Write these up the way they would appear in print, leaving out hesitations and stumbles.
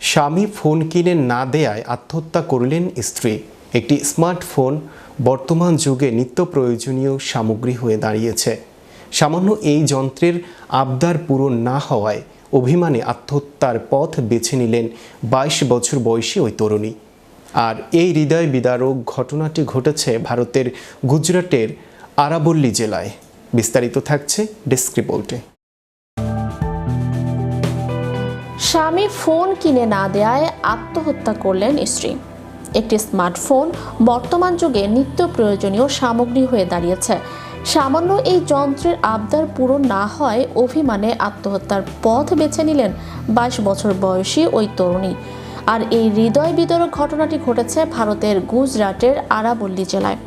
স্বামী ফোন কিনে না দেয়ায় আত্মহত্যা করলেন স্ত্রী। একটি স্মার্টফোন বর্তমান যুগে নিত্য প্রয়োজনীয় সামগ্রী হয়ে দাঁড়িয়েছে। সামান্য এই যন্ত্রের আবদার পূরণ না হওয়ায় অভিমানে আত্মহত্যার পথ বেছে নিলেন 22 বছর বয়সী ওই তরুণী। আর এই হৃদয় বিদারক ঘটনাটি ঘটেছে ভারতের গুজরাটের আরাবল্লী জেলায়। বিস্তারিত থাকছে ডেস্ক রিপোর্টে। স্বামী ফোন কিনে না দেয়ায় আত্মহত্যা করলেন স্ত্রী। একটি স্মার্টফোন বর্তমান যুগে নিত্য প্রয়োজনীয় সামগ্রী হয়ে দাঁড়িয়েছে। সামান্য এই যন্ত্রের আবদার পূরণ না হয় অভিমানে আত্মহত্যার পথ বেছে নিলেন 22 বছর বয়সী ওই তরুণী। আর এই হৃদয় বিদারক ঘটনাটি ঘটেছে ভারতের গুজরাটের আরাবল্লী জেলায়।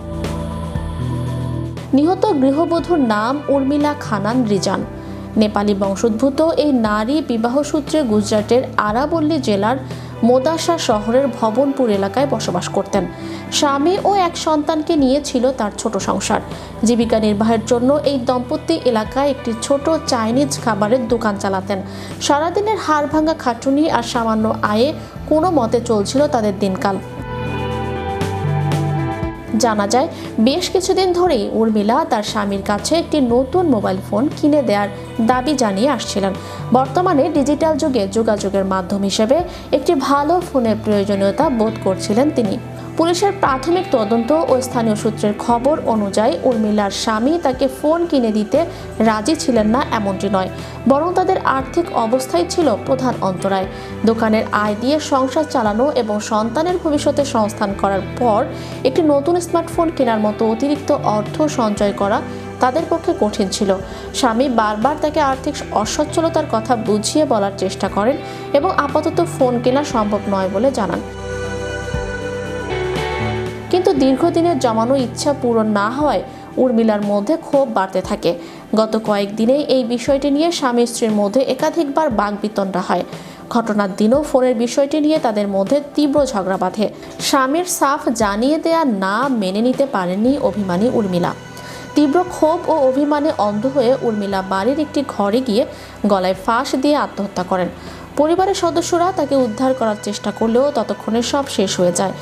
নিহত গৃহবধূর নাম উর্মিলা খানান রিজান। নেপালি বংশোদ্ভূত এই নারী বিবাহসূত্রে গুজরাটের আরাবল্লী জেলার মোদাসা শহরের ভবনপুর এলাকায় বসবাস করতেন। স্বামী ও এক সন্তানকে নিয়ে ছিল তার ছোট সংসার। জীবিকা নির্বাহের জন্য এই দম্পতি এলাকায় একটি ছোট চাইনিজ খাবারের দোকান চালাতেন। সারাদিনের হাড়ভাঙা খাটুনি আর সামান্য আয়ে কোনো মতে চলছিল তাদের দিনকাল। জানা যায়, বেশ কিছুদিন ধরেই উর্মিলা তার স্বামীর কাছে একটি নতুন মোবাইল ফোন কিনে দেওয়ার দাবি জানিয়ে আসছিলেন। বর্তমানে ডিজিটাল যুগে যোগাযোগের মাধ্যম হিসেবে একটি ভালো ফোনের প্রয়োজনীয়তা বোধ করছিলেন তিনি। পুলিশের প্রাথমিক তদন্ত ও স্থানীয় সূত্রের খবর অনুযায়ী উর্মিলার স্বামী তাকে ফোন কিনে দিতে রাজি ছিলেন না এমনটি নয়, বরং তাদের আর্থিক অবস্থাই ছিল প্রধান অন্তরায়। দোকানের আয় দিয়ে সংসার চালানো এবং সন্তানের ভবিষ্যতে সংস্থান করার পর একটি নতুন স্মার্টফোন কেনার মতো অতিরিক্ত অর্থ সঞ্চয় করা তাদের পক্ষে কঠিন ছিল। স্বামী বারবার তাকে আর্থিক অসচ্ছলতার কথা বুঝিয়ে বলার চেষ্টা করেন এবং আপাতত ফোন কেনা সম্ভব নয় বলে জানান। কিন্তু দীর্ঘদিনের জমানো ইচ্ছা পূরণ না হওয়ায় উর্মিলার মধ্যে ক্ষোভ বাড়তে থাকে। গত কয়েকদিনেই এই বিষয়টি নিয়ে স্বামী স্ত্রীর মধ্যে একাধিকবার বাকবিতণ্ডা হয়। ঘটনার দিনও ফোনের বিষয়টি নিয়ে তাদের মধ্যে তীব্র ঝগড়া বাঁধে। স্বামীর সাফ জানিয়ে দেয়া না মেনে নিতে পারেননি অভিমানী উর্মিলা। তীব্র ক্ষোভ ও অভিমানে অন্ধ হয়ে উর্মিলা বাড়ির একটি ঘরে গিয়ে গলায় ফাঁস দিয়ে আত্মহত্যা করেন। পরিবারের সদস্যরা তাকে উদ্ধার করার চেষ্টা করলেও ততক্ষণে সব শেষ হয়ে যায়।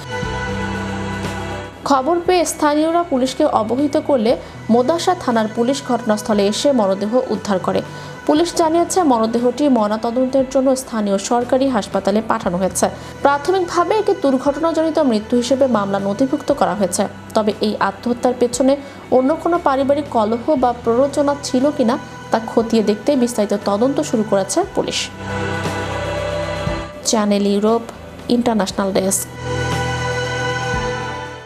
খবর পেয়ে স্থানীয়রা পুলিশকে অবহিত করলে মোদাসা থানার পুলিশ ঘটনাস্থলে এসে মরদেহ উদ্ধার করে। পুলিশ জানিয়েছে মরদেহটি ময়নাতদন্তের জন্য স্থানীয় সরকারি হাসপাতালে পাঠানো হয়েছে। প্রাথমিকভাবে একে দুর্ঘটনাজনিত মৃত্যু হিসেবে মামলা নথিভুক্ত করা হয়েছে। তবে এই আত্মহত্যার পেছনে অন্য কোনো পারিবারিক কলহ বা প্ররোচনা ছিল কিনা তা খতিয়ে দেখতে বিস্তারিত তদন্ত শুরু করেছে police. Channel Europe international desk.